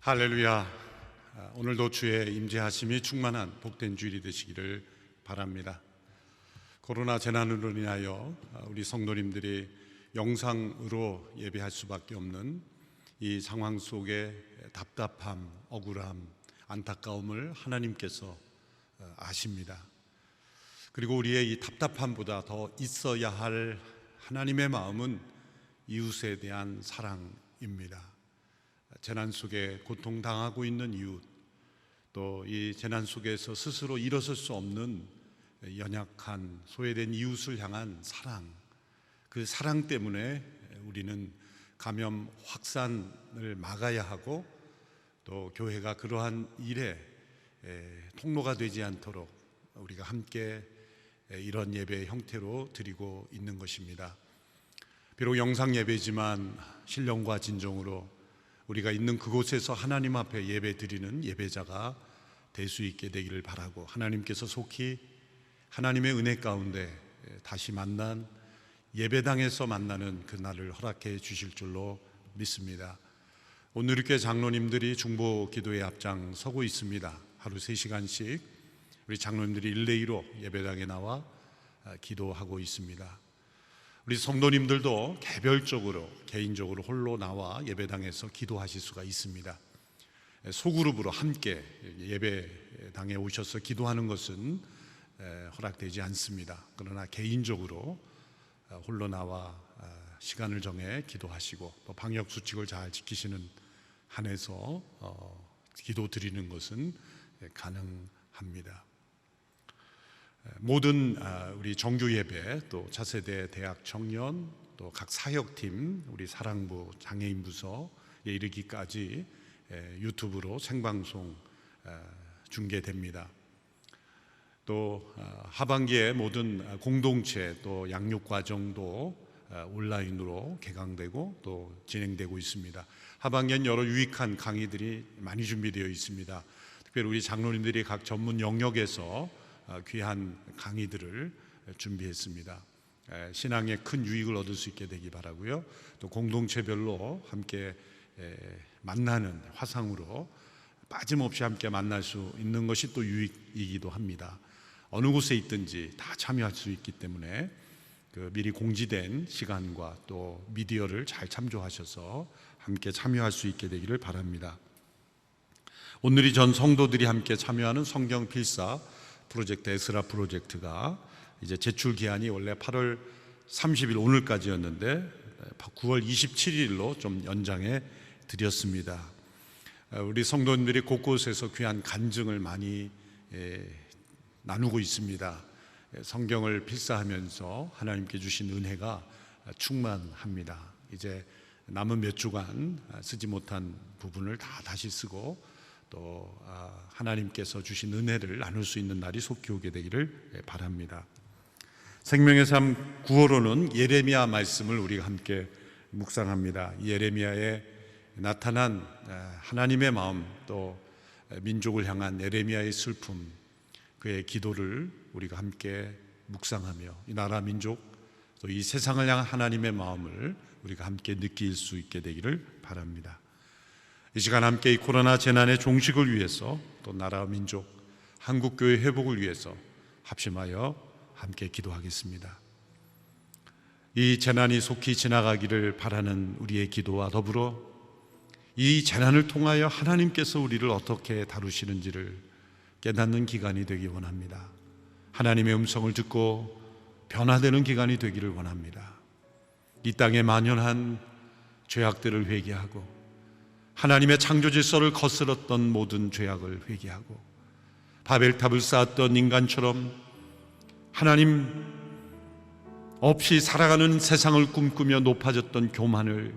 할렐루야. 오늘도 주의 임재하심이 충만한 복된 주일이 되시기를 바랍니다. 코로나 재난으로 인하여 우리 성도님들이 영상으로 예배할 수밖에 없는 이 상황 속에 답답함, 억울함, 안타까움을 하나님께서 아십니다. 그리고 우리의 이 답답함보다 더 있어야 할 하나님의 마음은 이웃에 대한 사랑입니다. 재난 속에 고통당하고 있는 이웃, 또 이 재난 속에서 스스로 일어설 수 없는 연약한 소외된 이웃을 향한 사랑, 그 사랑 때문에 우리는 감염 확산을 막아야 하고, 또 교회가 그러한 일에 통로가 되지 않도록 우리가 함께 이런 예배의 형태로 드리고 있는 것입니다. 비록 영상 예배지만 신령과 진정으로 우리가 있는 그곳에서 하나님 앞에 예배 드리는 예배자가 될 수 있게 되기를 바라고, 하나님께서 속히 하나님의 은혜 가운데 다시 만난 예배당에서 만나는 그날을 허락해 주실 줄로 믿습니다. 오늘 이렇게 장로님들이 중보 기도에 앞장서고 있습니다. 하루 3시간씩 우리 장로님들이 1대2로 예배당에 나와 기도하고 있습니다. 우리 성도님들도 개별적으로, 개인적으로 홀로 나와 예배당에서 기도하실 수가 있습니다. 소그룹으로 함께 예배당에 오셔서 기도하는 것은 허락되지 않습니다. 그러나 개인적으로 홀로 나와 시간을 정해 기도하시고, 또 방역수칙을 잘 지키시는 한에서 기도 드리는 것은 가능합니다. 모든 우리 정규 예배, 또 차세대 대학 청년, 또 각 사역팀, 우리 사랑부, 장애인 부서에 이르기까지 유튜브로 생방송 중계됩니다. 또 하반기에 모든 공동체, 또 양육과정도 온라인으로 개강되고 또 진행되고 있습니다. 하반기엔 여러 유익한 강의들이 많이 준비되어 있습니다. 특별히 우리 장로님들이 각 전문 영역에서 귀한 강의들을 준비했습니다. 신앙에 큰 유익을 얻을 수 있게 되기 바라고요. 또 공동체별로 함께 만나는 화상으로 빠짐없이 함께 만날 수 있는 것이 또 유익이기도 합니다. 어느 곳에 있든지 다 참여할 수 있기 때문에 미리 공지된 시간과 또 미디어를 잘 참조하셔서 함께 참여할 수 있게 되기를 바랍니다. 오늘이 전 성도들이 함께 참여하는 성경 필사 프로젝트, 에스라 프로젝트가 이제 제출 기한이 원래 8월 30일 오늘까지였는데 9월 27일로 좀 연장해 드렸습니다. 우리 성도님들이 곳곳에서 귀한 간증을 많이 나누고 있습니다. 성경을 필사하면서 하나님께 주신 은혜가 충만합니다. 이제 남은 몇 주간 쓰지 못한 부분을 다 다시 쓰고, 또 하나님께서 주신 은혜를 나눌 수 있는 날이 속히 오게 되기를 바랍니다. 생명의 삶 9호로는 예레미야 말씀을 우리가 함께 묵상합니다. 예레미야에 나타난 하나님의 마음, 또 민족을 향한 예레미야의 슬픔, 그의 기도를 우리가 함께 묵상하며 이 나라 민족, 또 이 세상을 향한 하나님의 마음을 우리가 함께 느낄 수 있게 되기를 바랍니다. 이 시간 함께 이 코로나 재난의 종식을 위해서, 또 나라 민족, 한국교회 회복을 위해서 합심하여 함께 기도하겠습니다. 이 재난이 속히 지나가기를 바라는 우리의 기도와 더불어 이 재난을 통하여 하나님께서 우리를 어떻게 다루시는지를 깨닫는 기간이 되기 원합니다. 하나님의 음성을 듣고 변화되는 기간이 되기를 원합니다. 이 땅에 만연한 죄악들을 회개하고, 하나님의 창조 질서를 거스렀던 모든 죄악을 회개하고, 바벨탑을 쌓았던 인간처럼 하나님 없이 살아가는 세상을 꿈꾸며 높아졌던 교만을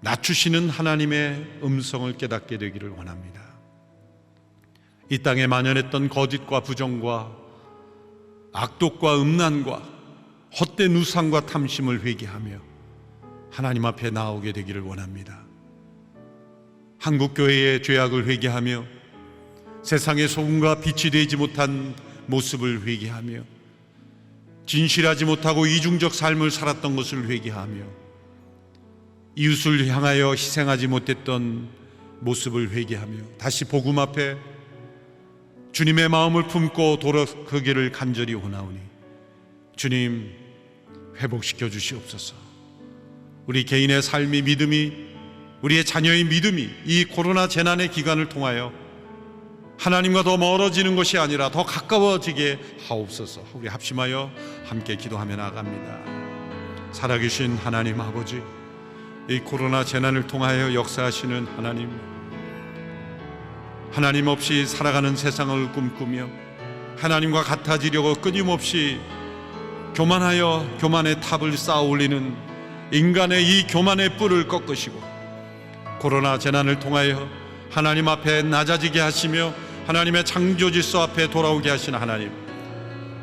낮추시는 하나님의 음성을 깨닫게 되기를 원합니다. 이 땅에 만연했던 거짓과 부정과 악독과 음란과 헛된 우상과 탐심을 회개하며 하나님 앞에 나오게 되기를 원합니다. 한국교회의 죄악을 회개하며 세상의 소금과 빛이 되지 못한 모습을 회개하며 진실하지 못하고 이중적 삶을 살았던 것을 회개하며 이웃을 향하여 희생하지 못했던 모습을 회개하며 다시 복음 앞에 주님의 마음을 품고 돌아서기를 간절히 원하오니 주님 회복시켜 주시옵소서. 우리 개인의 삶이, 믿음이, 우리의 자녀의 믿음이 이 코로나 재난의 기간을 통하여 하나님과 더 멀어지는 것이 아니라 더 가까워지게 하옵소서. 우리 합심하여 함께 기도하며 나아갑니다. 살아계신 하나님 아버지, 이 코로나 재난을 통하여 역사하시는 하나님 없이 살아가는 세상을 꿈꾸며 하나님과 같아지려고 끊임없이 교만하여 교만의 탑을 쌓아 올리는 인간의 이 교만의 뿔을 꺾으시고 코로나 재난을 통하여 하나님 앞에 낮아지게 하시며 하나님의 창조 질서 앞에 돌아오게 하시는 하나님,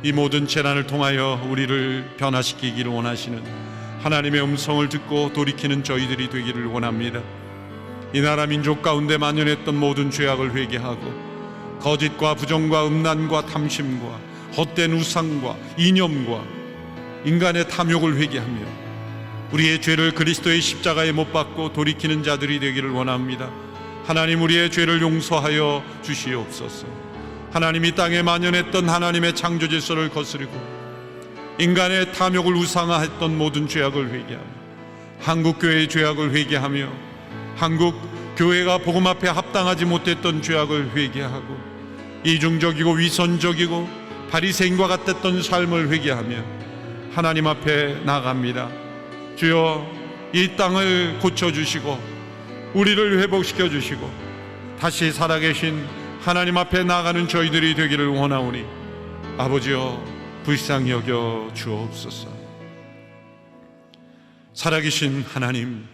이 모든 재난을 통하여 우리를 변화시키기를 원하시는 하나님의 음성을 듣고 돌이키는 저희들이 되기를 원합니다. 이 나라 민족 가운데 만연했던 모든 죄악을 회개하고 거짓과 부정과 음란과 탐심과 헛된 우상과 이념과 인간의 탐욕을 회개하며 우리의 죄를 그리스도의 십자가에 못 박고 돌이키는 자들이 되기를 원합니다. 하나님, 우리의 죄를 용서하여 주시옵소서. 하나님이 땅에 만연했던 하나님의 창조 질서를 거스르고 인간의 탐욕을 우상화했던 모든 죄악을 회개하며 한국교회의 죄악을 회개하며 한국교회가 복음 앞에 합당하지 못했던 죄악을 회개하고 이중적이고 위선적이고 바리새인과 같았던 삶을 회개하며 하나님 앞에 나아갑니다. 주여, 이 땅을 고쳐주시고 우리를 회복시켜 주시고 다시 살아계신 하나님 앞에 나아가는 저희들이 되기를 원하오니 아버지여, 불쌍히 여겨 주옵소서. 살아계신 하나님,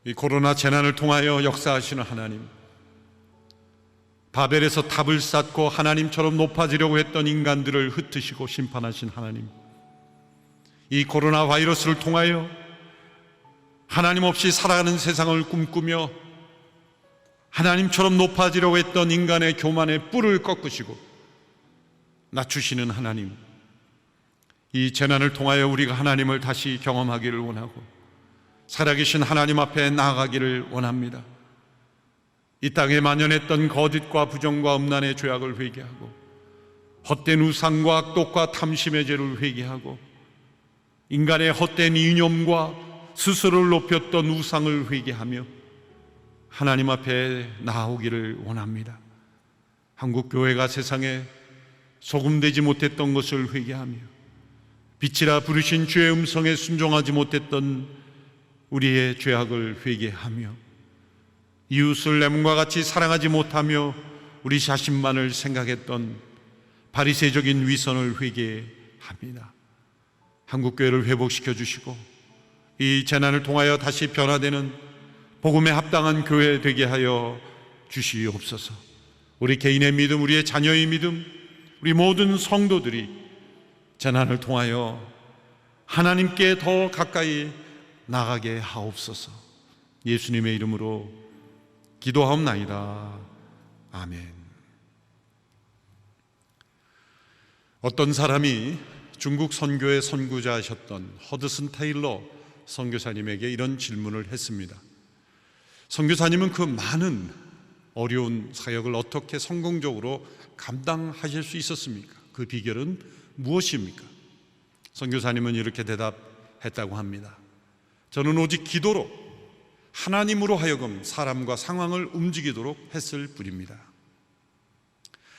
이 코로나 재난을 통하여 역사하시는 하나님, 바벨에서 탑을 쌓고 하나님처럼 높아지려고 했던 인간들을 흩으시고 심판하신 하나님, 이 코로나 바이러스를 통하여 하나님 없이 살아가는 세상을 꿈꾸며 하나님처럼 높아지려고 했던 인간의 교만의 뿔을 꺾으시고 낮추시는 하나님, 이 재난을 통하여 우리가 하나님을 다시 경험하기를 원하고 살아계신 하나님 앞에 나아가기를 원합니다. 이 땅에 만연했던 거짓과 부정과 음란의 죄악을 회개하고 헛된 우상과 악독과 탐심의 죄를 회개하고 인간의 헛된 이념과 스스로를 높였던 우상을 회개하며 하나님 앞에 나아오기를 원합니다. 한국교회가 세상에 소금되지 못했던 것을 회개하며 빛이라 부르신 주의 음성에 순종하지 못했던 우리의 죄악을 회개하며 이웃을 내 몸과 같이 사랑하지 못하며 우리 자신만을 생각했던 바리새적인 위선을 회개합니다. 한국교회를 회복시켜 주시고 이 재난을 통하여 다시 변화되는 복음에 합당한 교회 되게 하여 주시옵소서. 우리 개인의 믿음, 우리의 자녀의 믿음, 우리 모든 성도들이 재난을 통하여 하나님께 더 가까이 나가게 하옵소서. 예수님의 이름으로 기도하옵나이다. 아멘. 어떤 사람이 중국 선교의 선구자이셨던 허드슨 테일러 선교사님에게 이런 질문을 했습니다. 선교사님은 그 많은 어려운 사역을 어떻게 성공적으로 감당하실 수 있었습니까? 그 비결은 무엇입니까? 선교사님은 이렇게 대답했다고 합니다. 저는 오직 기도로 하나님으로 하여금 사람과 상황을 움직이도록 했을 뿐입니다.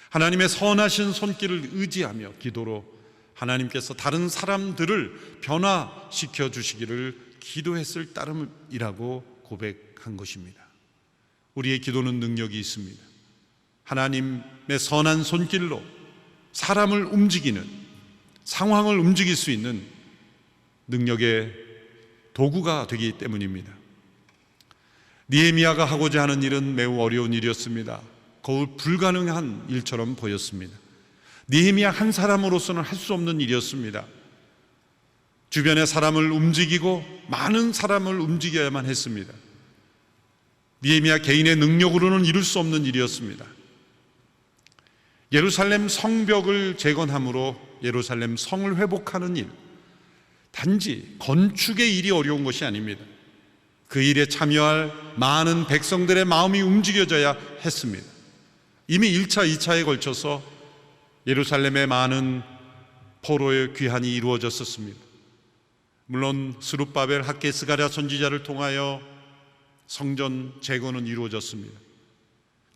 하나님의 선하신 손길을 의지하며 기도로 하나님께서 다른 사람들을 변화시켜 주시기를 기도했을 따름이라고 고백한 것입니다. 우리의 기도는 능력이 있습니다. 하나님의 선한 손길로 사람을 움직이는, 상황을 움직일 수 있는 능력의 도구가 되기 때문입니다. 느헤미야가 하고자 하는 일은 매우 어려운 일이었습니다. 거의 불가능한 일처럼 보였습니다. 느헤미야 한 사람으로서는 할 수 없는 일이었습니다. 주변의 사람을 움직이고 많은 사람을 움직여야만 했습니다. 느헤미야 개인의 능력으로는 이룰 수 없는 일이었습니다. 예루살렘 성벽을 재건함으로 예루살렘 성을 회복하는 일, 단지 건축의 일이 어려운 것이 아닙니다. 그 일에 참여할 많은 백성들의 마음이 움직여져야 했습니다. 이미 1차, 2차에 걸쳐서 예루살렘에 많은 포로의 귀환이 이루어졌었습니다. 물론 스룹바벨, 학개, 스가랴 선지자를 통하여 성전 재건은 이루어졌습니다.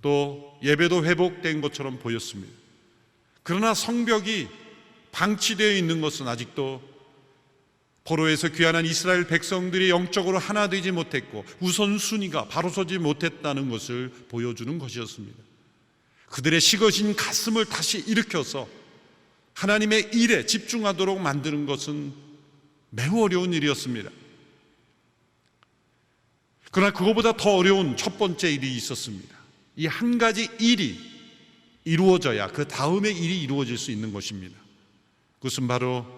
또 예배도 회복된 것처럼 보였습니다. 그러나 성벽이 방치되어 있는 것은 아직도 포로에서 귀환한 이스라엘 백성들이 영적으로 하나 되지 못했고 우선순위가 바로 서지 못했다는 것을 보여주는 것이었습니다. 그들의 식어진 가슴을 다시 일으켜서 하나님의 일에 집중하도록 만드는 것은 매우 어려운 일이었습니다. 그러나 그것보다 더 어려운 첫 번째 일이 있었습니다. 이 한 가지 일이 이루어져야 그 다음의 일이 이루어질 수 있는 것입니다. 그것은 바로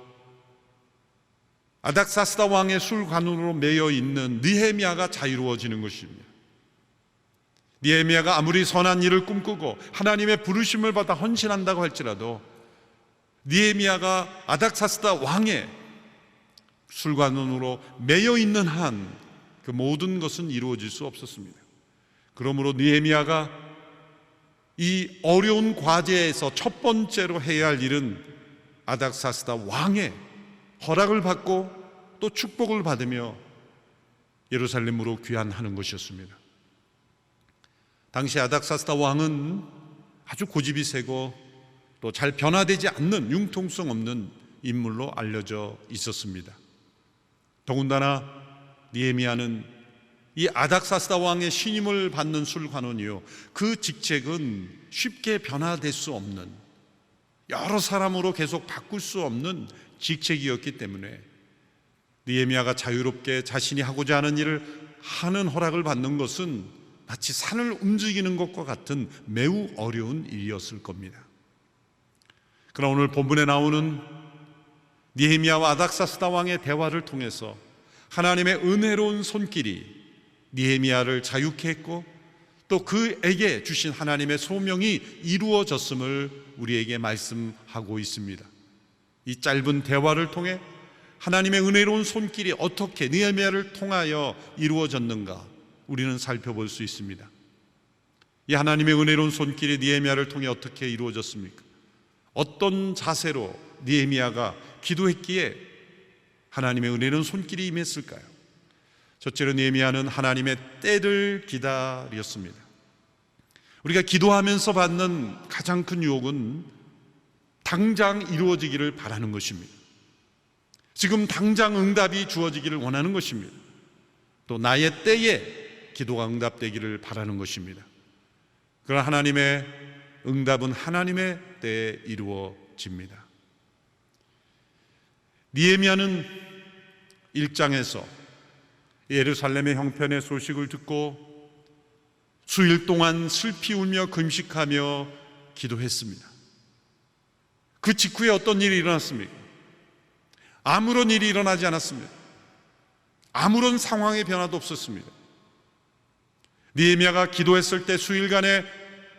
아닥사스다 왕의 술관원으로 매여 있는 느헤미야가 자유로워지는 것입니다. 느헤미야가 아무리 선한 일을 꿈꾸고 하나님의 부르심을 받아 헌신한다고 할지라도 느헤미야가 아닥사스다 왕의 술관원으로 매여 있는 한 그 모든 것은 이루어질 수 없었습니다. 그러므로 느헤미야가 이 어려운 과제에서 첫 번째로 해야 할 일은 아닥사스다 왕의 허락을 받고 또 축복을 받으며 예루살렘으로 귀환하는 것이었습니다. 당시 아닥사스다 왕은 아주 고집이 세고 또 잘 변화되지 않는 융통성 없는 인물로 알려져 있었습니다. 더군다나 느헤미야는 이 아닥사스다 왕의 신임을 받는 술관원이요, 그 직책은 쉽게 변화될 수 없는, 여러 사람으로 계속 바꿀 수 없는 직책이었기 때문에 느헤미야가 자유롭게 자신이 하고자 하는 일을 하는 허락을 받는 것은 마치 산을 움직이는 것과 같은 매우 어려운 일이었을 겁니다. 그러나 오늘 본문에 나오는 느헤미야와 아닥사스다 왕의 대화를 통해서 하나님의 은혜로운 손길이 느헤미야를 자유케 했고 또 그에게 주신 하나님의 소명이 이루어졌음을 우리에게 말씀하고 있습니다. 이 짧은 대화를 통해 하나님의 은혜로운 손길이 어떻게 느헤미야를 통하여 이루어졌는가 우리는 살펴볼 수 있습니다. 이 하나님의 은혜로운 손길이 느헤미야를 통해 어떻게 이루어졌습니까? 어떤 자세로 느헤미야가 기도했기에 하나님의 은혜로운 손길이 임했을까요? 첫째로 느헤미야는 하나님의 때를 기다렸습니다. 우리가 기도하면서 받는 가장 큰 유혹은 당장 이루어지기를 바라는 것입니다. 지금 당장 응답이 주어지기를 원하는 것입니다. 또 나의 때에 기도가 응답되기를 바라는 것입니다. 그러나 하나님의 응답은 하나님의 때에 이루어집니다. 느헤미야는 1장에서 예루살렘의 형편의 소식을 듣고 수일 동안 슬피 울며 금식하며 기도했습니다. 그 직후에 어떤 일이 일어났습니까? 아무런 일이 일어나지 않았습니다. 아무런 상황의 변화도 없었습니다. 느헤미야가 기도했을 때 수일간의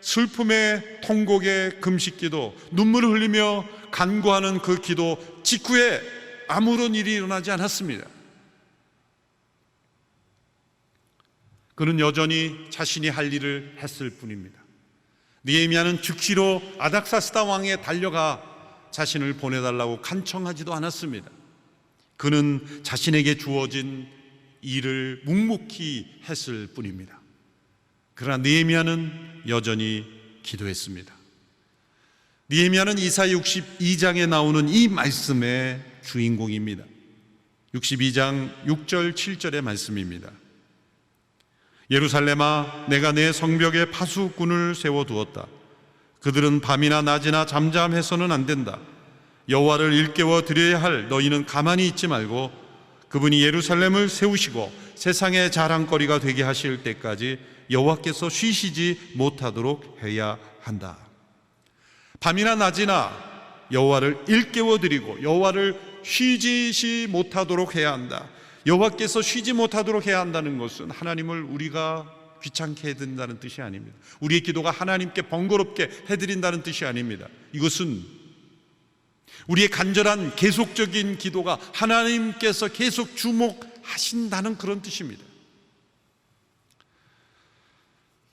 슬픔의 통곡의 금식기도, 눈물을 흘리며 간구하는 그 기도 직후에 아무런 일이 일어나지 않았습니다. 그는 여전히 자신이 할 일을 했을 뿐입니다. 느헤미야는 즉시로 아닥사스다 왕에 달려가 자신을 보내달라고 간청하지도 않았습니다. 그는 자신에게 주어진 일을 묵묵히 했을 뿐입니다. 그러나 느헤미야는 여전히 기도했습니다. 느헤미야는 이사야 62장에 나오는 이 말씀의 주인공입니다. 62장 6절 7절의 말씀입니다. 예루살렘아, 내가 내 성벽에 파수꾼을 세워두었다. 그들은 밤이나 낮이나 잠잠해서는 안 된다. 여호와를 일깨워 드려야 할 너희는 가만히 있지 말고 그분이 예루살렘을 세우시고 세상의 자랑거리가 되게 하실 때까지 여호와께서 쉬시지 못하도록 해야 한다. 밤이나 낮이나 여호와를 일깨워 드리고 여호와를 쉬지 못하도록 해야 한다. 여호와께서 쉬지 못하도록 해야 한다는 것은 하나님을 우리가 귀찮게 해드린다는 뜻이 아닙니다. 우리의 기도가 하나님께 번거롭게 해드린다는 뜻이 아닙니다. 이것은 우리의 간절한 계속적인 기도가 하나님께서 계속 주목하신다는 그런 뜻입니다.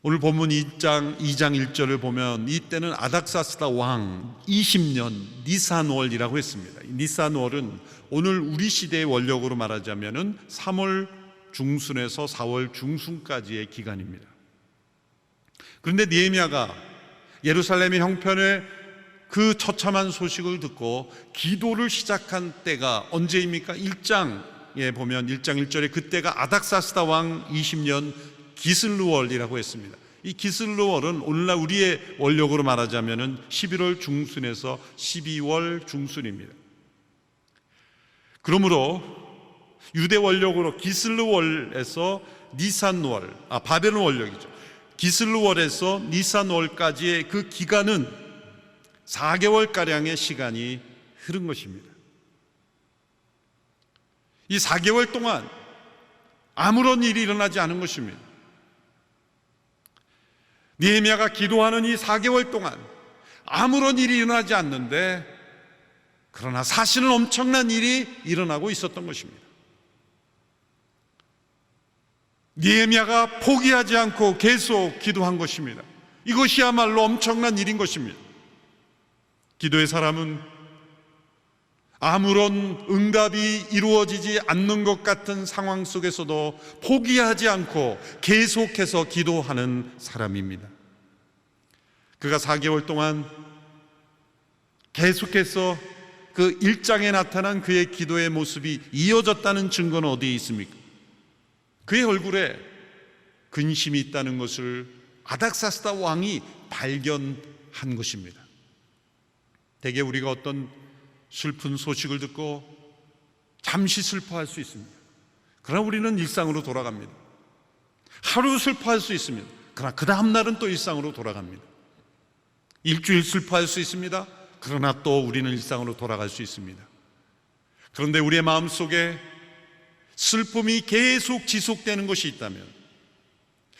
오늘 본문 2장 1절을 보면 이때는 아닥사스다 왕 20년 니산월이라고 했습니다. 니산월은 오늘 우리 시대의 원력으로 말하자면 3월 중순에서 4월 중순까지의 기간입니다. 그런데 느헤미야가 예루살렘의 형편에 그 처참한 소식을 듣고 기도를 시작한 때가 언제입니까? 1장에 보면 1장 1절에 그때가 아닥사스다 왕 20년 기슬루월이라고 했습니다. 이 기슬루월은 오늘날 우리의 원력으로 말하자면 11월 중순에서 12월 중순입니다. 그러므로 유대 원력으로 기슬루월에서 니산월, 바벨론 원력이죠. 기슬루월에서 니산월까지의 그 기간은 4개월가량의 시간이 흐른 것입니다. 이 4개월 동안 아무런 일이 일어나지 않은 것입니다. 느헤미야가 기도하는 이 4개월 동안 아무런 일이 일어나지 않는데, 그러나 사실은 엄청난 일이 일어나고 있었던 것입니다. 느헤미야가 포기하지 않고 계속 기도한 것입니다. 이것이야말로 엄청난 일인 것입니다. 기도의 사람은 아무런 응답이 이루어지지 않는 것 같은 상황 속에서도 포기하지 않고 계속해서 기도하는 사람입니다. 그가 4개월 동안 계속해서 그 1장에 나타난 그의 기도의 모습이 이어졌다는 증거는 어디에 있습니까? 그의 얼굴에 근심이 있다는 것을 아닥사스다 왕이 발견한 것입니다. 대개 우리가 어떤 슬픈 소식을 듣고 잠시 슬퍼할 수 있습니다. 그러나 우리는 일상으로 돌아갑니다. 하루 슬퍼할 수 있습니다. 그러나 그 다음 날은 또 일상으로 돌아갑니다. 일주일 슬퍼할 수 있습니다. 그러나 또 우리는 일상으로 돌아갈 수 있습니다. 그런데 우리의 마음속에 슬픔이 계속 지속되는 것이 있다면,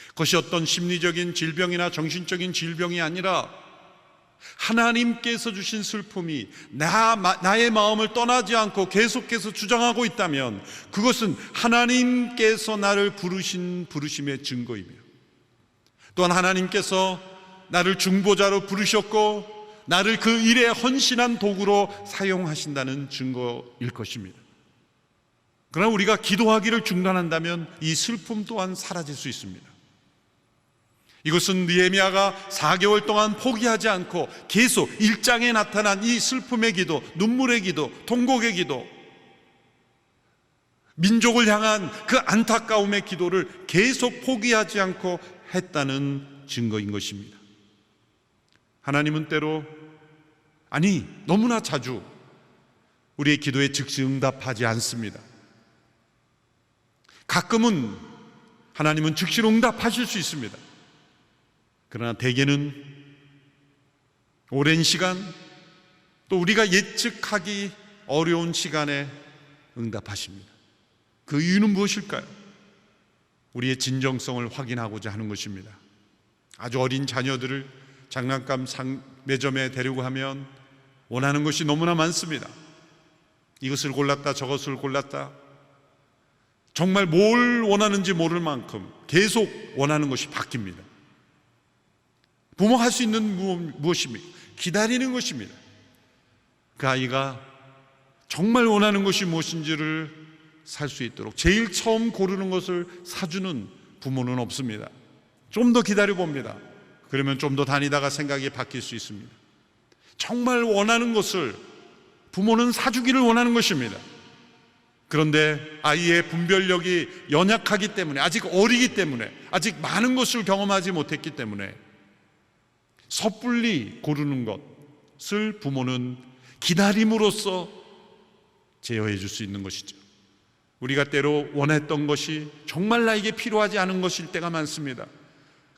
그것이 어떤 심리적인 질병이나 정신적인 질병이 아니라 하나님께서 주신 슬픔이 나의 마음을 떠나지 않고 계속해서 주장하고 있다면, 그것은 하나님께서 나를 부르신 부르심의 증거이며, 또한 하나님께서 나를 중보자로 부르셨고 나를 그 일에 헌신한 도구로 사용하신다는 증거일 것입니다. 그러나 우리가 기도하기를 중단한다면 이 슬픔 또한 사라질 수 있습니다. 이것은 느헤미야가 4개월 동안 포기하지 않고 계속 1장에 나타난 이 슬픔의 기도, 눈물의 기도, 통곡의 기도, 민족을 향한 그 안타까움의 기도를 계속 포기하지 않고 했다는 증거인 것입니다. 하나님은 때로, 아니 너무나 자주 우리의 기도에 즉시 응답하지 않습니다. 가끔은 하나님은 즉시로 응답하실 수 있습니다. 그러나 대개는 오랜 시간, 또 우리가 예측하기 어려운 시간에 응답하십니다. 그 이유는 무엇일까요? 우리의 진정성을 확인하고자 하는 것입니다. 아주 어린 자녀들을 장난감 매점에 데리고 하면 원하는 것이 너무나 많습니다. 이것을 골랐다 저것을 골랐다, 정말 뭘 원하는지 모를 만큼 계속 원하는 것이 바뀝니다. 부모 할 수 있는 무엇입니까? 기다리는 것입니다. 그 아이가 정말 원하는 것이 무엇인지를 살 수 있도록 제일 처음 고르는 것을 사주는 부모는 없습니다. 좀 더 기다려봅니다. 그러면 좀 더 다니다가 생각이 바뀔 수 있습니다. 정말 원하는 것을 부모는 사주기를 원하는 것입니다. 그런데 아이의 분별력이 연약하기 때문에, 아직 어리기 때문에, 아직 많은 것을 경험하지 못했기 때문에 섣불리 고르는 것을 부모는 기다림으로써 제어해 줄 수 있는 것이죠. 우리가 때로 원했던 것이 정말 나에게 필요하지 않은 것일 때가 많습니다.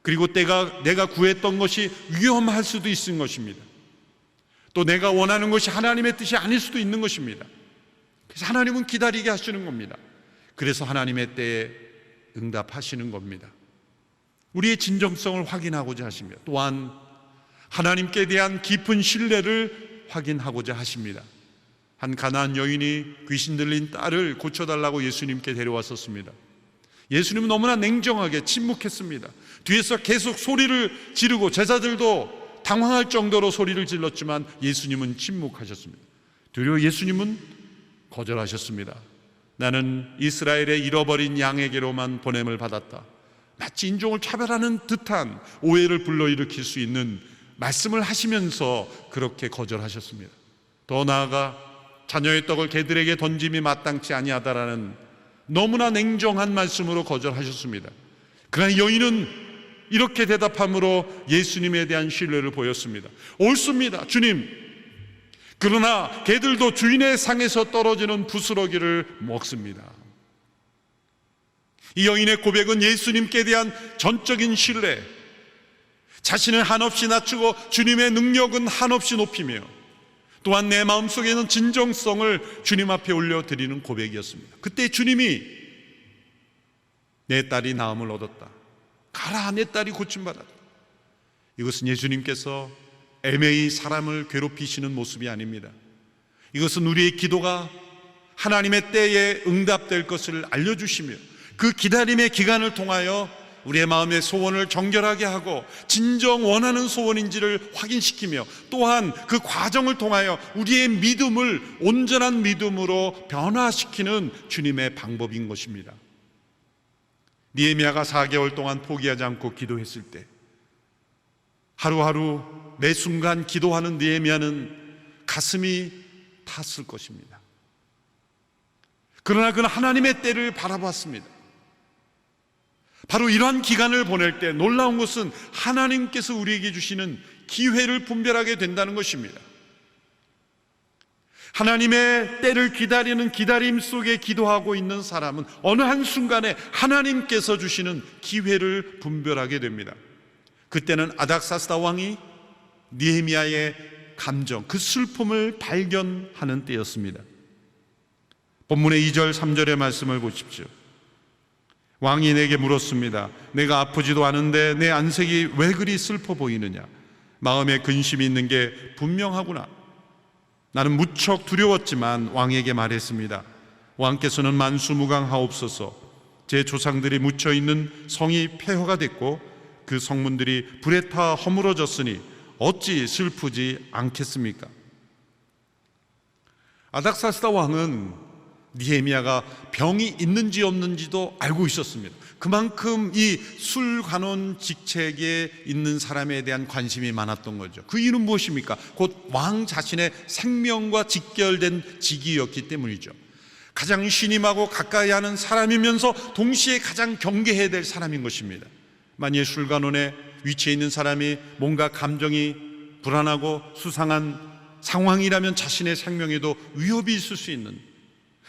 그리고 내가 구했던 것이 위험할 수도 있는 것입니다. 또 내가 원하는 것이 하나님의 뜻이 아닐 수도 있는 것입니다. 그래서 하나님은 기다리게 하시는 겁니다. 그래서 하나님의 때에 응답하시는 겁니다. 우리의 진정성을 확인하고자 하시며, 또한 하나님께 대한 깊은 신뢰를 확인하고자 하십니다. 한 가나안 여인이 귀신 들린 딸을 고쳐달라고 예수님께 데려왔었습니다. 예수님은 너무나 냉정하게 침묵했습니다. 뒤에서 계속 소리를 지르고 제자들도 당황할 정도로 소리를 질렀지만 예수님은 침묵하셨습니다. 되려 예수님은 거절하셨습니다. 나는 이스라엘의 잃어버린 양에게로만 보냄을 받았다. 마치 인종을 차별하는 듯한 오해를 불러일으킬 수 있는 말씀을 하시면서 그렇게 거절하셨습니다. 더 나아가 자녀의 떡을 개들에게 던짐이 마땅치 아니하다라는 너무나 냉정한 말씀으로 거절하셨습니다. 그러나 여인은 이렇게 대답함으로 예수님에 대한 신뢰를 보였습니다. 옳습니다, 주님. 그러나 개들도 주인의 상에서 떨어지는 부스러기를 먹습니다. 이 여인의 고백은 예수님께 대한 전적인 신뢰, 자신을 한없이 낮추고 주님의 능력은 한없이 높이며 또한 내 마음속에는 진정성을 주님 앞에 올려드리는 고백이었습니다. 그때 주님이 내 딸이 나음을 얻었다. 가라, 내 딸이 고침받았다. 이것은 예수님께서 애매히 사람을 괴롭히시는 모습이 아닙니다. 이것은 우리의 기도가 하나님의 때에 응답될 것을 알려주시며 그 기다림의 기간을 통하여 우리의 마음의 소원을 정결하게 하고 진정 원하는 소원인지를 확인시키며 또한 그 과정을 통하여 우리의 믿음을 온전한 믿음으로 변화시키는 주님의 방법인 것입니다. 느헤미야가 4개월 동안 포기하지 않고 기도했을 때 하루하루 매 순간 기도하는 느헤미야는 가슴이 탔을 것입니다. 그러나 그는 하나님의 때를 바라봤습니다. 바로 이러한 기간을 보낼 때 놀라운 것은 하나님께서 우리에게 주시는 기회를 분별하게 된다는 것입니다. 하나님의 때를 기다리는 기다림 속에 기도하고 있는 사람은 어느 한순간에 하나님께서 주시는 기회를 분별하게 됩니다. 그때는 아닥사스다 왕이 느헤미야의 감정, 그 슬픔을 발견하는 때였습니다. 본문의 2절 3절의 말씀을 보십시오. 왕이 내게 물었습니다. 내가 아프지도 않은데 내 안색이 왜 그리 슬퍼 보이느냐? 마음에 근심이 있는 게 분명하구나. 나는 무척 두려웠지만 왕에게 말했습니다. 왕께서는 만수무강하옵소서. 제 조상들이 묻혀 있는 성이 폐허가 됐고 그 성문들이 불에 타 허물어졌으니 어찌 슬프지 않겠습니까? 아닥사스다 왕은 느헤미야가 병이 있는지 없는지도 알고 있었습니다. 그만큼 이 술관원 직책에 있는 사람에 대한 관심이 많았던 거죠. 그 이유는 무엇입니까? 곧 왕 자신의 생명과 직결된 직위였기 때문이죠. 가장 신임하고 가까이 하는 사람이면서 동시에 가장 경계해야 될 사람인 것입니다. 만일 술관원에 위치해 있는 사람이 뭔가 감정이 불안하고 수상한 상황이라면 자신의 생명에도 위협이 있을 수 있는,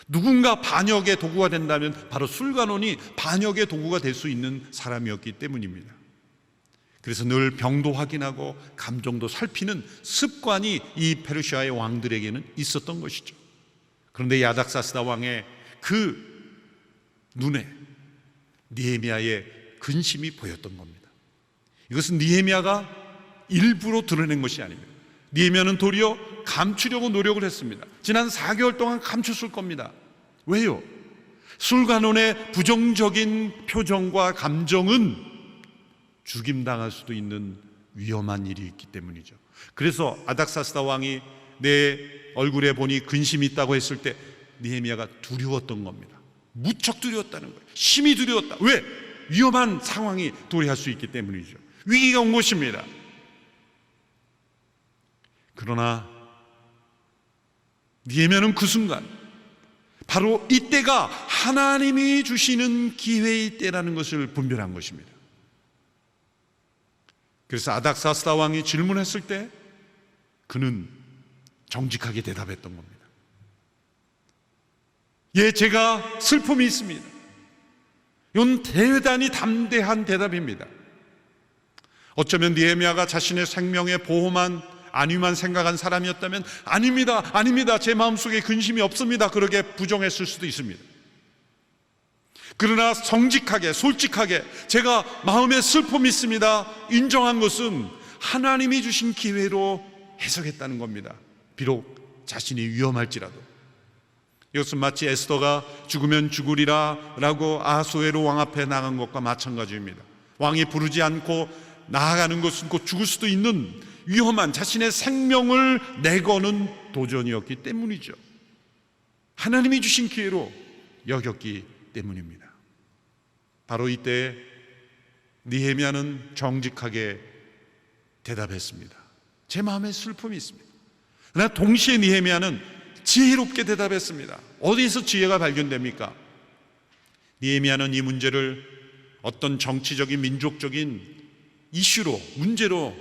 누군가 반역의 도구가 된다면 바로 술관원이 반역의 도구가 될 수 있는 사람이었기 때문입니다. 그래서 늘 병도 확인하고 감정도 살피는 습관이 이 페르시아의 왕들에게는 있었던 것이죠. 그런데 아닥사스다 왕의 그 눈에 느헤미야의 근심이 보였던 겁니다. 이것은 느헤미야가 일부러 드러낸 것이 아닙니다. 느헤미야는 도리어 감추려고 노력을 했습니다. 지난 4개월 동안 감췄을 겁니다. 왜요? 술관원의 부정적인 표정과 감정은 죽임당할 수도 있는 위험한 일이 있기 때문이죠. 그래서 아닥사스다 왕이 내 얼굴에 보니 근심이 있다고 했을 때 느헤미야가 두려웠던 겁니다. 무척 두려웠다는 거예요. 심히 두려웠다. 왜? 위험한 상황이 도래할 수 있기 때문이죠. 위기가 온 것입니다. 그러나 느헤미야는 그 순간 바로 이때가 하나님이 주시는 기회의 때라는 것을 분별한 것입니다. 그래서 아닥사스다 왕이 질문했을 때 그는 정직하게 대답했던 겁니다. 예, 제가 슬픔이 있습니다. 이건 대단히 담대한 대답입니다. 어쩌면 느헤미야가 자신의 생명의 보호만 안위만 생각한 사람이었다면 아닙니다, 제 마음속에 근심이 없습니다, 그렇게 부정했을 수도 있습니다. 그러나 정직하게 솔직하게 제가 마음에 슬픔이 있습니다 인정한 것은 하나님이 주신 기회로 해석했다는 겁니다. 비록 자신이 위험할지라도. 이것은 마치 에스더가 죽으면 죽으리라 라고 아하수에로 왕 앞에 나간 것과 마찬가지입니다. 왕이 부르지 않고 나아가는 것은 곧 죽을 수도 있는 위험한 자신의 생명을 내거는 도전이었기 때문이죠. 하나님이 주신 기회로 여겼기 때문입니다. 바로 이때 느헤미야는 정직하게 대답했습니다. 제 마음에 슬픔이 있습니다. 그러나 동시에 느헤미야는 지혜롭게 대답했습니다. 어디서 지혜가 발견됩니까? 느헤미야는 이 문제를 어떤 정치적인 민족적인 이슈로 문제로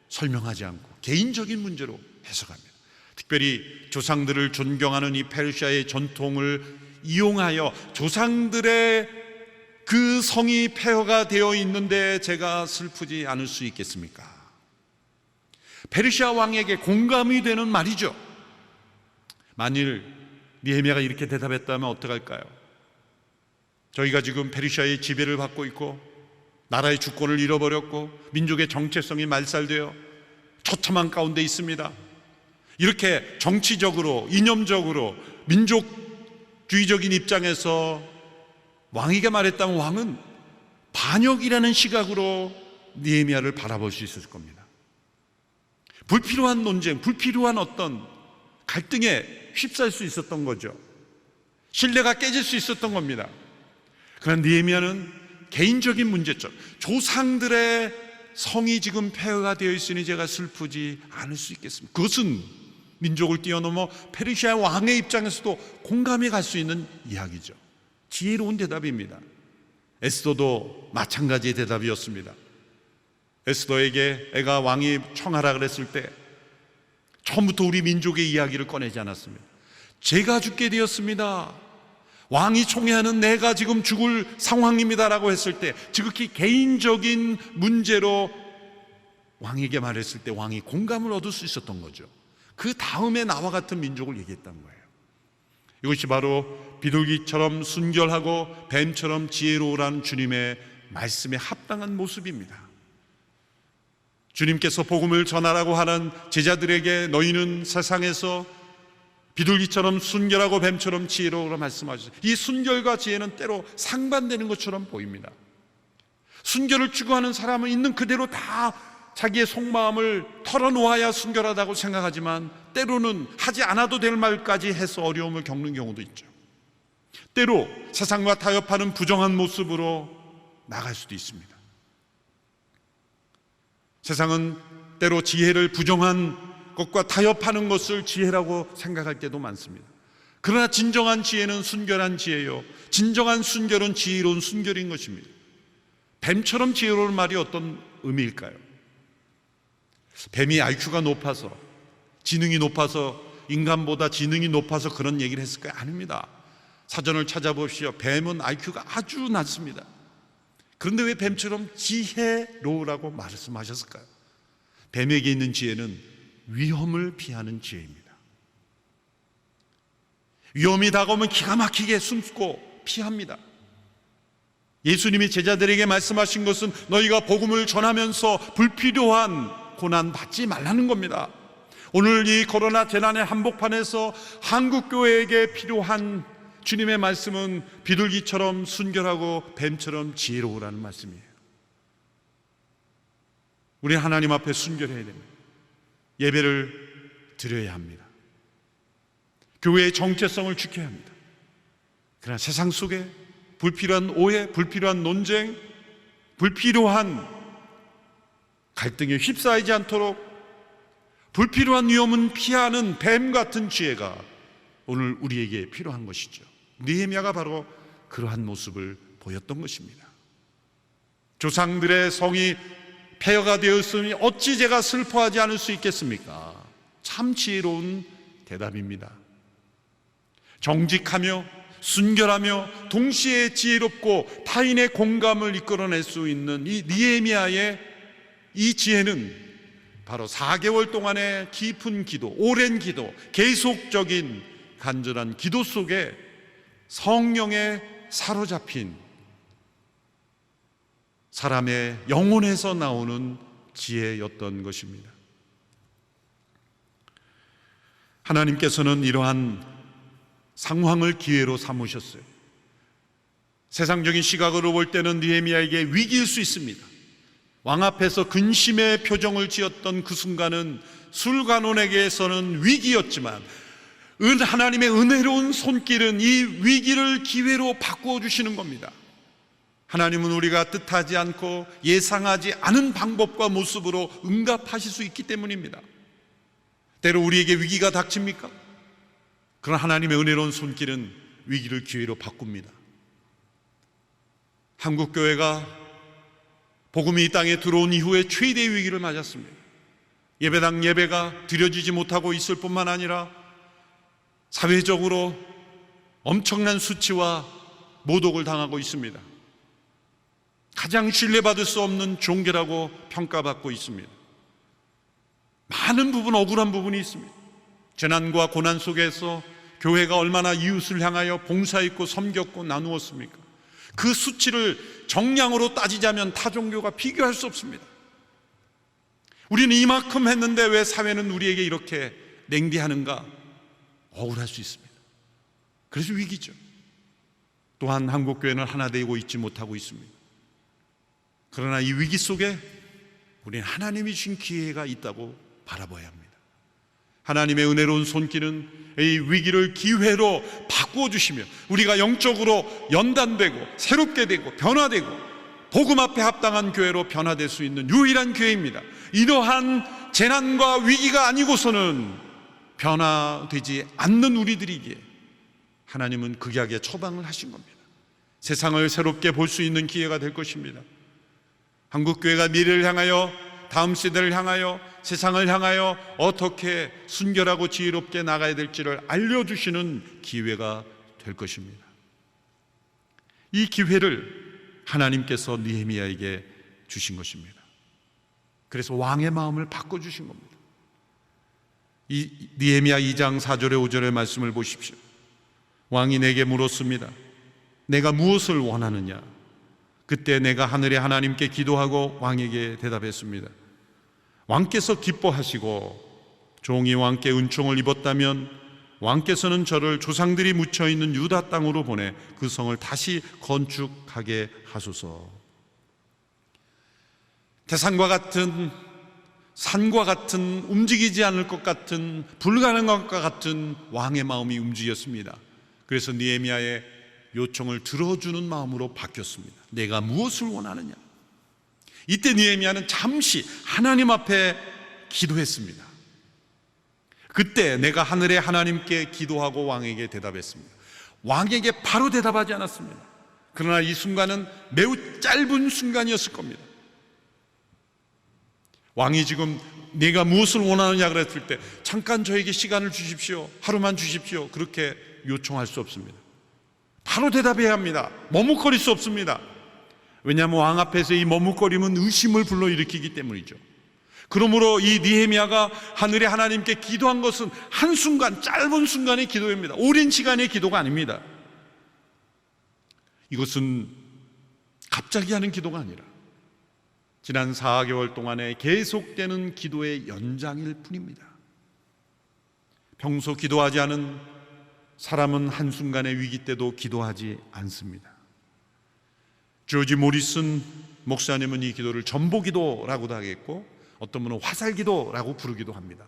설명하지 않고 개인적인 문제로 해석합니다. 특별히 조상들을 존경하는 이 페르시아의 전통을 이용하여 조상들의 그 성이 폐허가 되어 있는데 제가 슬프지 않을 수 있겠습니까? 페르시아 왕에게 공감이 되는 말이죠. 만일 느헤미야가 이렇게 대답했다면 어떡할까요? 저희가 지금 페르시아의 지배를 받고 있고 나라의 주권을 잃어버렸고 민족의 정체성이 말살되어 처참한 가운데 있습니다. 이렇게 정치적으로 이념적으로 민족주의적인 입장에서 왕에게 말했다면 왕은 반역이라는 시각으로 느헤미야를 바라볼 수 있을 겁니다. 불필요한 논쟁, 불필요한 어떤 갈등에 휩싸일 수 있었던 거죠. 신뢰가 깨질 수 있었던 겁니다. 그러나 느헤미야는 개인적인 문제점, 조상들의 성이 지금 폐허가 되어 있으니 제가 슬프지 않을 수 있겠습니다. 그것은 민족을 뛰어넘어 페르시아 왕의 입장에서도 공감이 갈 수 있는 이야기죠. 지혜로운 대답입니다. 에스더도 마찬가지의 대답이었습니다. 에스더에게 애가 왕이 청하라 그랬을 때 처음부터 우리 민족의 이야기를 꺼내지 않았습니다. 제가 죽게 되었습니다. 왕이 총애하는 내가 지금 죽을 상황입니다라고 했을 때 지극히 개인적인 문제로 왕에게 말했을 때 왕이 공감을 얻을 수 있었던 거죠. 그 다음에 나와 같은 민족을 얘기했던 거예요. 이것이 바로 비둘기처럼 순결하고 뱀처럼 지혜로우라는 주님의 말씀에 합당한 모습입니다. 주님께서 복음을 전하라고 하는 제자들에게 너희는 세상에서 비둘기처럼 순결하고 뱀처럼 지혜로우라 말씀하셨어요. 이 순결과 지혜는 때로 상반되는 것처럼 보입니다. 순결을 추구하는 사람은 있는 그대로 다 자기의 속마음을 털어놓아야 순결하다고 생각하지만 때로는 하지 않아도 될 말까지 해서 어려움을 겪는 경우도 있죠. 때로 세상과 타협하는 부정한 모습으로 나갈 수도 있습니다. 세상은 때로 지혜를 부정한 것과 타협하는 것을 지혜라고 생각할 때도 많습니다. 그러나 진정한 지혜는 순결한 지혜요, 진정한 순결은 지혜로운 순결인 것입니다. 뱀처럼 지혜로운 말이 어떤 의미일까요? 뱀이 IQ가 높아서, 지능이 높아서, 인간보다 지능이 높아서 그런 얘기를 했을까요? 아닙니다. 사전을 찾아보십시오. 뱀은 IQ가 아주 낮습니다. 그런데 왜 뱀처럼 지혜로우라고 말씀하셨을까요? 뱀에게 있는 지혜는 위험을 피하는 지혜입니다. 위험이 다가오면 기가 막히게 숨고 피합니다. 예수님이 제자들에게 말씀하신 것은 너희가 복음을 전하면서 불필요한 고난 받지 말라는 겁니다. 오늘 이 코로나 재난의 한복판에서 한국교회에게 필요한 주님의 말씀은 비둘기처럼 순결하고 뱀처럼 지혜로우라는 말씀이에요. 우리 하나님 앞에 순결해야 됩니다. 예배를 드려야 합니다. 교회의 정체성을 지켜야 합니다. 그러나 세상 속에 불필요한 오해, 불필요한 논쟁, 불필요한 갈등에 휩싸이지 않도록 불필요한 위험은 피하는 뱀 같은 지혜가 오늘 우리에게 필요한 것이죠. 느헤미야가 바로 그러한 모습을 보였던 것입니다. 조상들의 성이 폐허가 되었으니 어찌 제가 슬퍼하지 않을 수 있겠습니까? 참 지혜로운 대답입니다. 정직하며 순결하며 동시에 지혜롭고 타인의 공감을 이끌어낼 수 있는 이 느헤미야의 이 지혜는 바로 4개월 동안의 깊은 기도, 오랜 기도, 계속적인 간절한 기도 속에 성령에 사로잡힌 사람의 영혼에서 나오는 지혜였던 것입니다. 하나님께서는 이러한 상황을 기회로 삼으셨어요. 세상적인 시각으로 볼 때는 느헤미야에게 위기일 수 있습니다. 왕 앞에서 근심의 표정을 지었던 그 순간은 술관원에게서는 위기였지만 하나님의 은혜로운 손길은 이 위기를 기회로 바꾸어 주시는 겁니다. 하나님은 우리가 뜻하지 않고 예상하지 않은 방법과 모습으로 응답하실 수 있기 때문입니다. 때로 우리에게 위기가 닥칩니까? 그러나 하나님의 은혜로운 손길은 위기를 기회로 바꿉니다. 한국교회가 복음이 이 땅에 들어온 이후에 최대의 위기를 맞았습니다. 예배당 예배가 드려지지 못하고 있을 뿐만 아니라 사회적으로 엄청난 수치와 모독을 당하고 있습니다. 가장 신뢰받을 수 없는 종교라고 평가받고 있습니다. 많은 부분, 억울한 부분이 있습니다. 재난과 고난 속에서 교회가 얼마나 이웃을 향하여 봉사했고 섬겼고 나누었습니까? 그 수치를 정량으로 따지자면 타 종교가 비교할 수 없습니다. 우리는 이만큼 했는데 왜 사회는 우리에게 이렇게 냉대하는가? 억울할 수 있습니다. 그래서 위기죠. 또한 한국교회는 하나 되고 있지 못하고 있습니다. 그러나 이 위기 속에 우리는 하나님이 주신 기회가 있다고 바라봐야 합니다. 하나님의 은혜로운 손길은 이 위기를 기회로 바꾸어 주시며 우리가 영적으로 연단되고 새롭게 되고 변화되고 복음 앞에 합당한 교회로 변화될 수 있는 유일한 교회입니다. 이러한 재난과 위기가 아니고서는 변화되지 않는 우리들이기에 하나님은 극약의 처방을 하신 겁니다. 세상을 새롭게 볼 수 있는 기회가 될 것입니다. 한국교회가 미래를 향하여, 다음 세대를 향하여, 세상을 향하여 어떻게 순결하고 지혜롭게 나가야 될지를 알려주시는 기회가 될 것입니다. 이 기회를 하나님께서 느헤미야에게 주신 것입니다. 그래서 왕의 마음을 바꿔주신 겁니다. 이 느헤미야 2장 4절에 5절의 말씀을 보십시오. 왕이 내게 물었습니다. 내가 무엇을 원하느냐? 그때 내가 하늘의 하나님께 기도하고 왕에게 대답했습니다. 왕께서 기뻐하시고 종이 왕께 은총을 입었다면 왕께서는 저를 조상들이 묻혀있는 유다 땅으로 보내 그 성을 다시 건축하게 하소서. 태산과 같은, 산과 같은, 움직이지 않을 것 같은, 불가능한 것 같은 왕의 마음이 움직였습니다. 그래서 느헤미야의 요청을 들어주는 마음으로 바뀌었습니다. 내가 무엇을 원하느냐? 이때 느헤미야는 잠시 하나님 앞에 기도했습니다. 그때 내가 하늘의 하나님께 기도하고 왕에게 대답했습니다. 왕에게 바로 대답하지 않았습니다. 그러나 이 순간은 매우 짧은 순간이었을 겁니다. 왕이 지금 내가 무엇을 원하느냐 그랬을 때 잠깐 저에게 시간을 주십시오, 하루만 주십시오, 그렇게 요청할 수 없습니다. 바로 대답해야 합니다. 머뭇거릴 수 없습니다. 왜냐하면 왕 앞에서 이 머뭇거림은 의심을 불러일으키기 때문이죠. 그러므로 이 느헤미야가 하늘의 하나님께 기도한 것은 한순간, 짧은 순간의 기도입니다. 오랜 시간의 기도가 아닙니다. 이것은 갑자기 하는 기도가 아니라 지난 4개월 동안에 계속되는 기도의 연장일 뿐입니다. 평소 기도하지 않은 사람은 한순간의 위기 때도 기도하지 않습니다. 조지 모리슨 목사님은 이 기도를 전보기도라고도 하겠고 어떤 분은 화살기도라고 부르기도 합니다.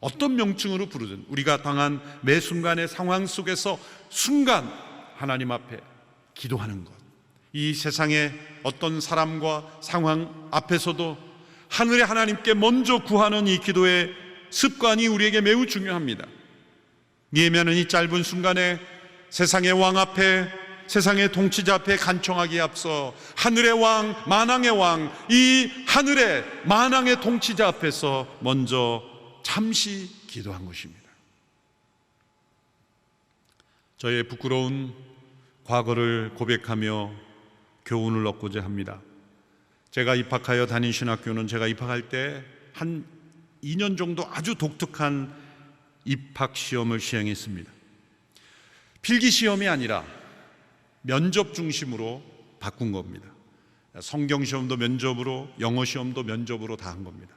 어떤 명칭으로 부르든 우리가 당한 매 순간의 상황 속에서 순간 하나님 앞에 기도하는 것, 이 세상의 어떤 사람과 상황 앞에서도 하늘의 하나님께 먼저 구하는 이 기도의 습관이 우리에게 매우 중요합니다. 느헤미야는 이 짧은 순간에 세상의 왕 앞에, 세상의 통치자 앞에 간청하기에 앞서 하늘의 왕, 만왕의 왕, 이 하늘의 만왕의 통치자 앞에서 먼저 잠시 기도한 것입니다. 저의 부끄러운 과거를 고백하며 교훈을 얻고자 합니다. 제가 입학하여 다닌 신학교는 제가 입학할 때 한 2년 정도 아주 독특한 입학 시험을 시행했습니다. 필기 시험이 아니라 면접 중심으로 바꾼 겁니다. 성경 시험도 면접으로, 영어 시험도 면접으로 다 한 겁니다.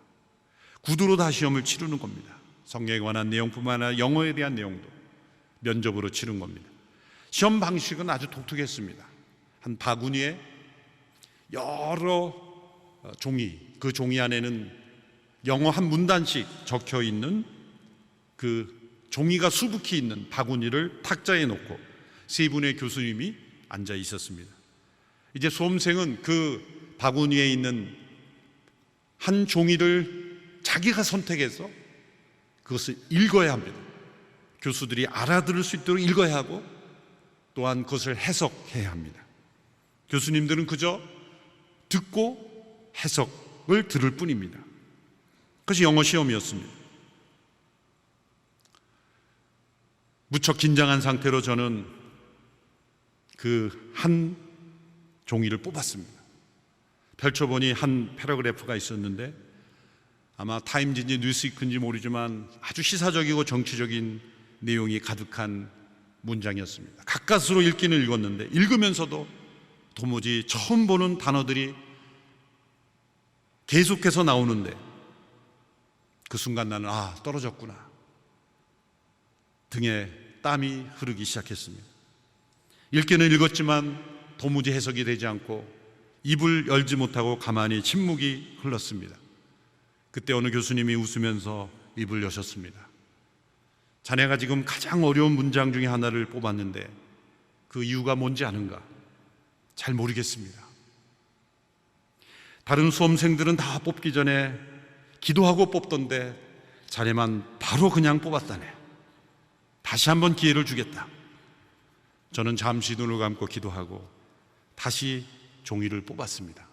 구두로 다 시험을 치르는 겁니다. 성경에 관한 내용뿐만 아니라 영어에 대한 내용도 면접으로 치른 겁니다. 시험 방식은 아주 독특했습니다. 한 바구니에 여러 종이, 그 종이 안에는 영어 한 문단씩 적혀 있는 그 종이가 수북히 있는 바구니를 탁자에 놓고 세 분의 교수님이 앉아 있었습니다. 이제 수험생은 그 바구니에 있는 한 종이를 자기가 선택해서 그것을 읽어야 합니다. 교수들이 알아들을 수 있도록 읽어야 하고 또한 그것을 해석해야 합니다. 교수님들은 그저 듣고 해석을 들을 뿐입니다. 그것이 영어 시험이었습니다. 무척 긴장한 상태로 저는 그 한 종이를 뽑았습니다. 펼쳐보니 한 패러그래프가 있었는데 아마 타임즈인지 뉴스위크인지 모르지만 아주 시사적이고 정치적인 내용이 가득한 문장이었습니다. 가까스로 읽기는 읽었는데 읽으면서도 도무지 처음 보는 단어들이 계속해서 나오는데 그 순간 나는 떨어졌구나. 등에 땀이 흐르기 시작했습니다. 읽기는 읽었지만 도무지 해석이 되지 않고 입을 열지 못하고 가만히 침묵이 흘렀습니다. 그때 어느 교수님이 웃으면서 입을 여셨습니다. 자네가 지금 가장 어려운 문장 중에 하나를 뽑았는데 그 이유가 뭔지 아는가? 잘 모르겠습니다. 다른 수험생들은 다 뽑기 전에 기도하고 뽑던데 자네만 바로 그냥 뽑았다네. 다시 한번 기회를 주겠다. 저는 잠시 눈을 감고 기도하고 다시 종이를 뽑았습니다.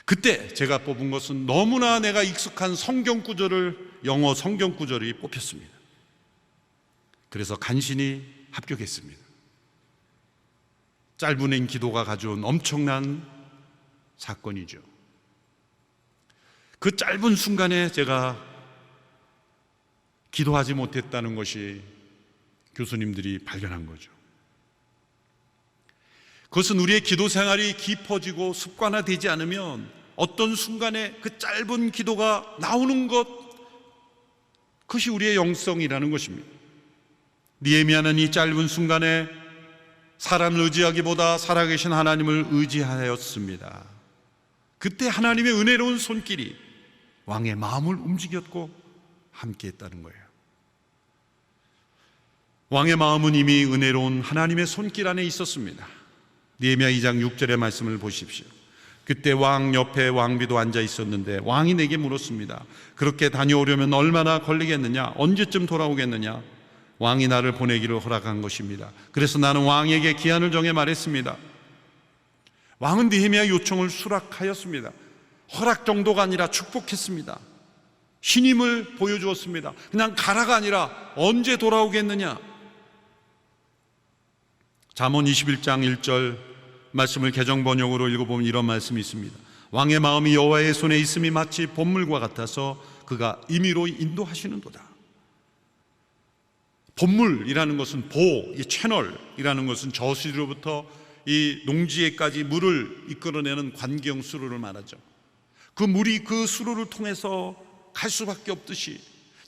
그때 제가 뽑은 것은 너무나 내가 익숙한 성경 구절을, 영어 성경 구절이 뽑혔습니다. 그래서 간신히 합격했습니다. 짧은 기도가 가져온 엄청난 사건이죠. 그 짧은 순간에 제가 기도하지 못했다는 것이 교수님들이 발견한 거죠. 그것은 우리의 기도 생활이 깊어지고 습관화되지 않으면 어떤 순간에 그 짧은 기도가 나오는 것, 그것이 우리의 영성이라는 것입니다. 느헤미야는 이 짧은 순간에 사람을 의지하기보다 살아계신 하나님을 의지하였습니다. 그때 하나님의 은혜로운 손길이 왕의 마음을 움직였고 함께했다는 거예요. 왕의 마음은 이미 은혜로운 하나님의 손길 안에 있었습니다. 느헤미야 2장 6절의 말씀을 보십시오. 그때 왕 옆에 왕비도 앉아 있었는데 왕이 내게 물었습니다. 그렇게 다녀오려면 얼마나 걸리겠느냐? 언제쯤 돌아오겠느냐? 왕이 나를 보내기를 허락한 것입니다. 그래서 나는 왕에게 기한을 정해 말했습니다. 왕은 느헤미야 요청을 수락하였습니다. 허락 정도가 아니라 축복했습니다. 신임을 보여주었습니다. 그냥 가라가 아니라 언제 돌아오겠느냐? 잠언 21장 1절 말씀을 개정 번역으로 읽어보면 이런 말씀이 있습니다. 왕의 마음이 여호와의 손에 있음이 마치 봇물과 같아서 그가 임의로 인도하시는도다. 봇물이라는 것은 이 채널이라는 것은 저수지로부터 이 농지에까지 물을 이끌어내는 관경 수로를 말하죠. 그 물이 그 수로를 통해서 갈 수밖에 없듯이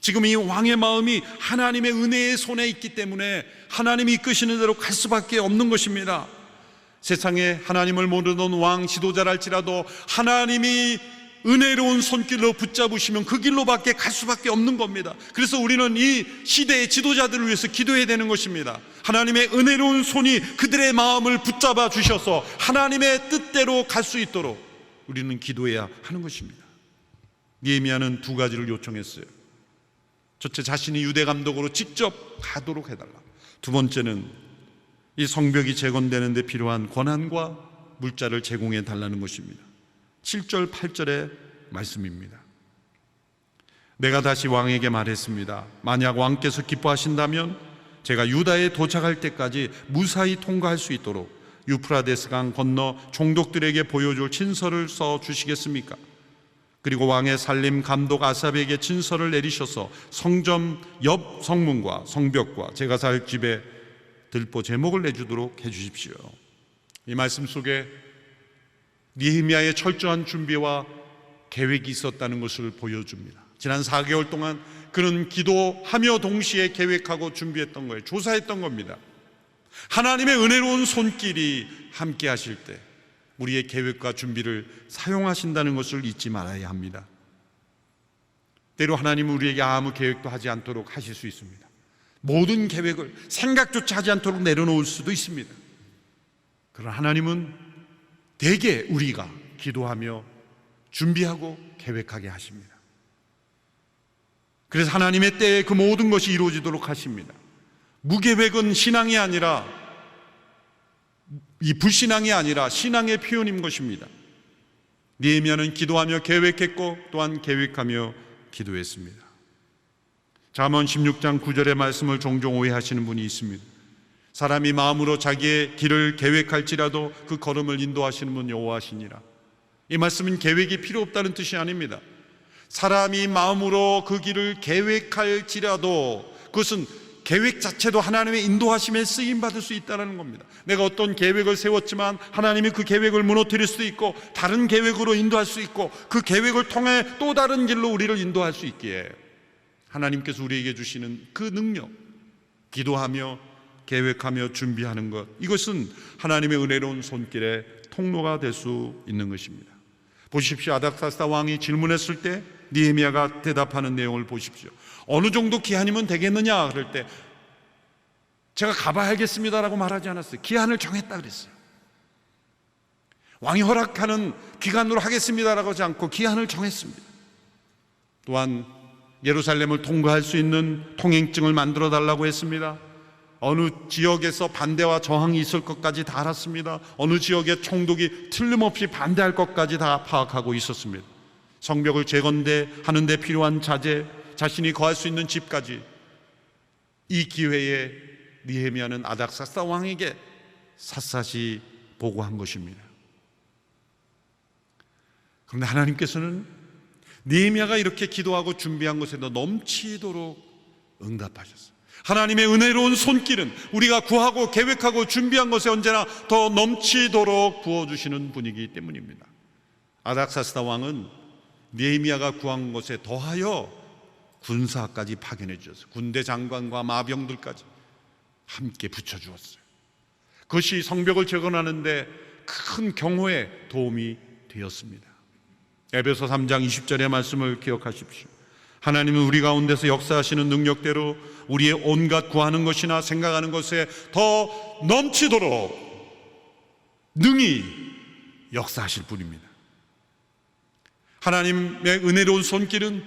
지금 이 왕의 마음이 하나님의 은혜의 손에 있기 때문에 하나님이 이끄시는 대로 갈 수밖에 없는 것입니다. 세상에 하나님을 모르던 왕 지도자랄지라도 하나님이 은혜로운 손길로 붙잡으시면 그 길로밖에 갈 수밖에 없는 겁니다. 그래서 우리는 이 시대의 지도자들을 위해서 기도해야 되는 것입니다. 하나님의 은혜로운 손이 그들의 마음을 붙잡아 주셔서 하나님의 뜻대로 갈 수 있도록 우리는 기도해야 하는 것입니다. 느헤미야는 두 가지를 요청했어요. 첫째, 자신이 유대 감독으로 직접 가도록 해달라. 두 번째는 이 성벽이 재건되는 데 필요한 권한과 물자를 제공해 달라는 것입니다. 7절 8절의 말씀입니다. 내가 다시 왕에게 말했습니다. 만약 왕께서 기뻐하신다면 제가 유다에 도착할 때까지 무사히 통과할 수 있도록 유프라데스 강 건너 총독들에게 보여줄 친서를 써 주시겠습니까? 그리고 왕의 살림 감독 아삽에게 친서를 내리셔서 성전 옆 성문과 성벽과 제가 살 집에 들보 제목을 내주도록 해주십시오. 이 말씀 속에 느헤미야의 철저한 준비와 계획이 있었다는 것을 보여줍니다. 지난 4개월 동안 그는 기도하며 동시에 계획하고 준비했던 거예요. 조사했던 겁니다. 하나님의 은혜로운 손길이 함께 하실 때 우리의 계획과 준비를 사용하신다는 것을 잊지 말아야 합니다. 때로 하나님은 우리에게 아무 계획도 하지 않도록 하실 수 있습니다. 모든 계획을 생각조차 하지 않도록 내려놓을 수도 있습니다. 그러나 하나님은 대개 우리가 기도하며 준비하고 계획하게 하십니다. 그래서 하나님의 때에 그 모든 것이 이루어지도록 하십니다. 무계획은 신앙이 아니라, 이 불신앙이 아니라 신앙의 표현인 것입니다. 느헤미야는 기도하며 계획했고 또한 계획하며 기도했습니다. 잠언 16장 9절의 말씀을 종종 오해하시는 분이 있습니다. 사람이 마음으로 자기의 길을 계획할지라도 그 걸음을 인도하시는 분 여호와시니라. 이 말씀은 계획이 필요 없다는 뜻이 아닙니다. 사람이 마음으로 그 길을 계획할지라도 그것은 계획 자체도 하나님의 인도하심에 쓰임받을 수 있다는 겁니다. 내가 어떤 계획을 세웠지만 하나님이 그 계획을 무너뜨릴 수도 있고 다른 계획으로 인도할 수 있고 그 계획을 통해 또 다른 길로 우리를 인도할 수 있기에 하나님께서 우리에게 주시는 그 능력, 기도하며 계획하며 준비하는 것, 이것은 하나님의 은혜로운 손길의 통로가 될 수 있는 것입니다. 보십시오. 아닥사스다 왕이 질문했을 때 느헤미야가 대답하는 내용을 보십시오. 어느 정도 기한이면 되겠느냐 그럴 때 제가 가봐야겠습니다라고 말하지 않았어요. 기한을 정했다 그랬어요. 왕이 허락하는 기간으로 하겠습니다라고 하지 않고 기한을 정했습니다. 또한 예루살렘을 통과할 수 있는 통행증을 만들어 달라고 했습니다. 어느 지역에서 반대와 저항이 있을 것까지 다 알았습니다. 어느 지역의 총독이 틀림없이 반대할 것까지 다 파악하고 있었습니다. 성벽을 재건하는 데 필요한 자재, 자신이 거할 수 있는 집까지 이 기회에 느헤미야는 아닥사스다 왕에게 샅샅이 보고한 것입니다. 그런데 하나님께서는 느헤미야가 이렇게 기도하고 준비한 것에도 넘치도록 응답하셨어요. 하나님의 은혜로운 손길은 우리가 구하고 계획하고 준비한 것에 언제나 더 넘치도록 부어주시는 분이기 때문입니다. 아닥사스다 왕은 느헤미야가 구한 것에 더하여 군사까지 파견해 주셨어요. 군대 장관과 마병들까지 함께 붙여주었어요. 그것이 성벽을 재건하는 데 큰 경호에 도움이 되었습니다. 에베소 3장 20절의 말씀을 기억하십시오. 하나님은 우리 가운데서 역사하시는 능력대로 우리의 온갖 구하는 것이나 생각하는 것에 더 넘치도록 능히 역사하실 분입니다. 하나님의 은혜로운 손길은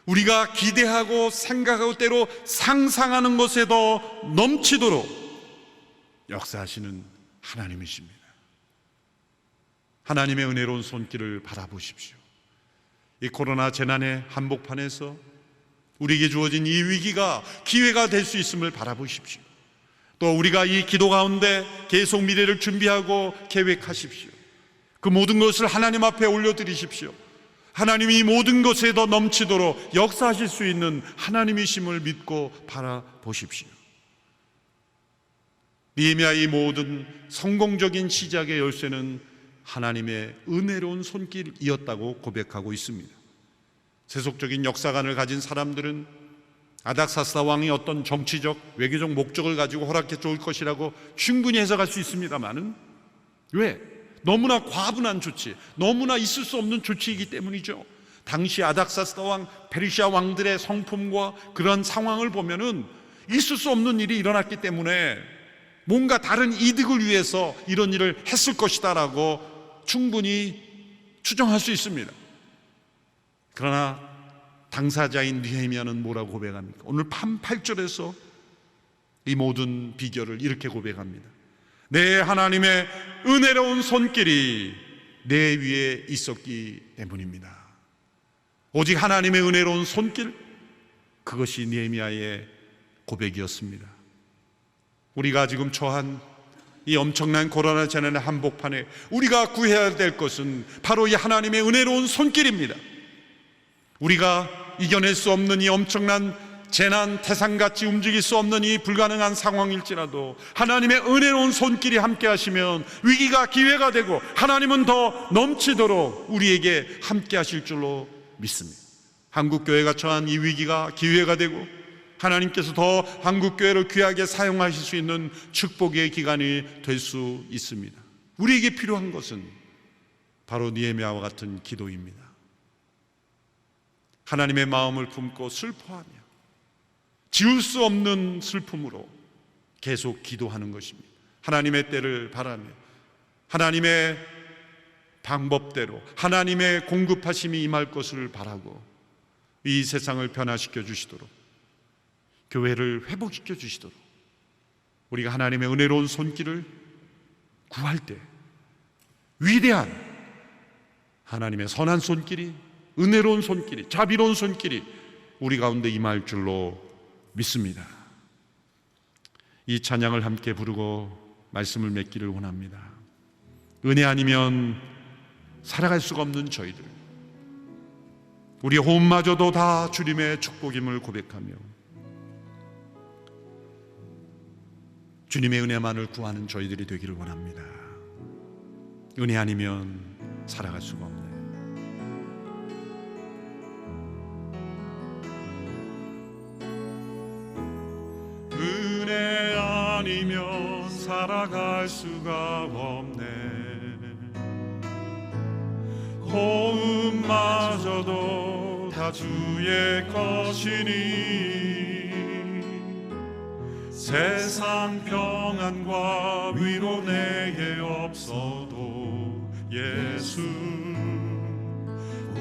우리가 기대하고 생각하고 때로 상상하는 것에 더 넘치도록 역사하시는 하나님이십니다. 하나님의 은혜로운 손길을 바라보십시오. 이 코로나 재난의 한복판에서 우리에게 주어진 이 위기가 기회가 될 수 있음을 바라보십시오. 또 우리가 이 기도 가운데 계속 미래를 준비하고 계획하십시오. 그 모든 것을 하나님 앞에 올려드리십시오. 하나님이 이 모든 것에 더 넘치도록 역사하실 수 있는 하나님이심을 믿고 바라보십시오. 느헤미야의 모든 성공적인 시작의 열쇠는 하나님의 은혜로운 손길이었다고 고백하고 있습니다. 세속적인 역사관을 가진 사람들은 아닥사스다 왕이 어떤 정치적, 외교적 목적을 가지고 허락해 줄 것이라고 충분히 해석할 수 있습니다만은 왜? 너무나 과분한 조치, 너무나 있을 수 없는 조치이기 때문이죠. 당시 아닥사스다 왕, 페르시아 왕들의 성품과 그런 상황을 보면은 있을 수 없는 일이 일어났기 때문에 뭔가 다른 이득을 위해서 이런 일을 했을 것이다라고 충분히 추정할 수 있습니다. 그러나 당사자인 느헤미야는 뭐라고 고백합니까? 오늘 8절에서 이 모든 비결을 이렇게 고백합니다. 내 하나님의 은혜로운 손길이 내 위에 있었기 때문입니다. 오직 하나님의 은혜로운 손길, 그것이 느헤미야의 고백이었습니다. 우리가 지금 처한 이 엄청난 코로나 재난의 한복판에 우리가 구해야 될 것은 바로 이 하나님의 은혜로운 손길입니다. 우리가 이겨낼 수 없는 이 엄청난 재난, 태산같이 움직일 수 없는 이 불가능한 상황일지라도 하나님의 은혜로운 손길이 함께 하시면 위기가 기회가 되고 하나님은 더 넘치도록 우리에게 함께 하실 줄로 믿습니다. 한국교회가 처한 이 위기가 기회가 되고 하나님께서 더 한국교회를 귀하게 사용하실 수 있는 축복의 기간이 될 수 있습니다. 우리에게 필요한 것은 바로 느헤미야와 같은 기도입니다. 하나님의 마음을 품고 슬퍼하며 지울 수 없는 슬픔으로 계속 기도하는 것입니다. 하나님의 때를 바라며 하나님의 방법대로 하나님의 공급하심이 임할 것을 바라고 이 세상을 변화시켜 주시도록, 교회를 회복시켜 주시도록 우리가 하나님의 은혜로운 손길을 구할 때 위대한 하나님의 선한 손길이, 은혜로운 손길이, 자비로운 손길이 우리 가운데 임할 줄로 믿습니다. 이 찬양을 함께 부르고 말씀을 맺기를 원합니다. 은혜 아니면 살아갈 수가 없는 저희들, 우리 호흡마저도 다 주님의 축복임을 고백하며 주님의 은혜만을 구하는 저희들이 되기를 원합니다. 은혜 아니면 살아갈 수가 없네요. 은혜 아니면 살아갈 수가 없네. 호흡마저도 다 주의 것이니 세상 평안과 위로 내게 없어도 예수,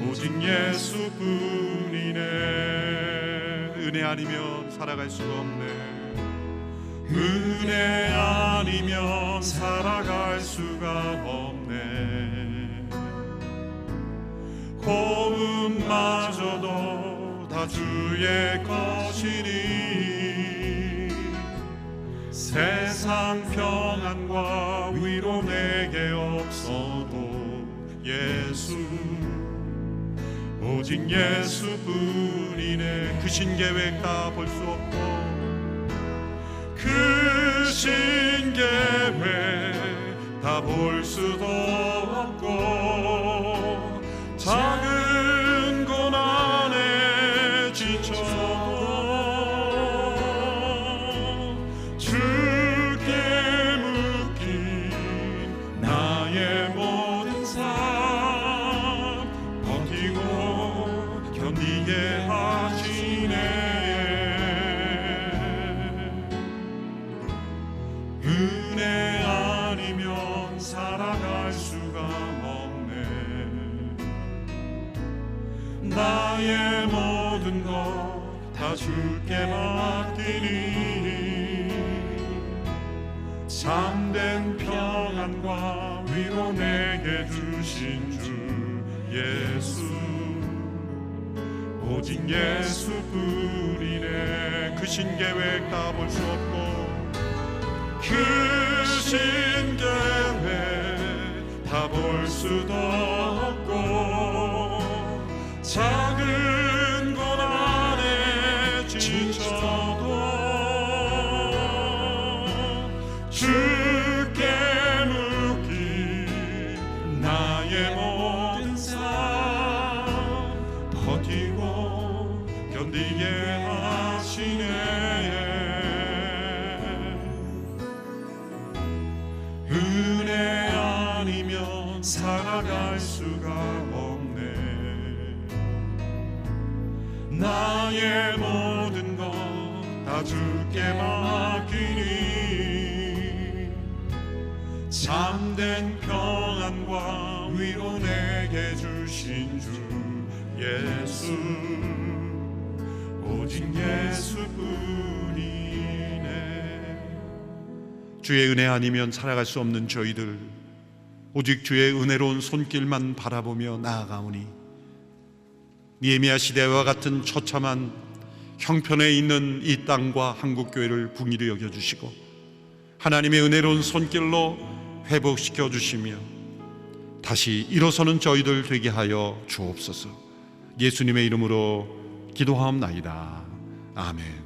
오직 예수뿐이네. 은혜 아니면 살아갈 수가 없네. 은혜 아니면 살아갈 수가 없네. 호흡마저도 다 주의 것이니 세상 평안과 위로 내게 없어도 예수, 오직 예수뿐이네. 그 신계획 다 볼 수 없고 그 신계획 다 볼 수도 없고 작은 고난에 지쳐도 주께 묶인 나의 모든 삶 버티고 견디게 하시네. 은혜 아니면 살아갈 수가 없네. 나의 모든 것 다 주께 맡기니 참된 평안과 위로 내게 주신 주 예수, 오직 예수뿐이네. 그 신계획 다 볼 수 없고 그 신계획 다 볼 수도 없고 작은 고난에 지쳐도 주께 묶인 나의 모든 삶 버티고 견디게 하시네. 은혜 아니면 살아갈 수가 없네. 나의 모든 것 다 주께 맡기니 참된 평안과 위로 내게 주신 주 예수, 오직 예수뿐이네. 주의 은혜 아니면 살아갈 수 없는 저희들, 오직 주의 은혜로운 손길만 바라보며 나아가오니 느헤미야 시대와 같은 처참한 형편에 있는 이 땅과 한국교회를 긍휼히 여겨주시고 하나님의 은혜로운 손길로 회복시켜 주시며 다시 일어서는 저희들 되게 하여 주옵소서. 예수님의 이름으로 기도하옵나이다. 아멘.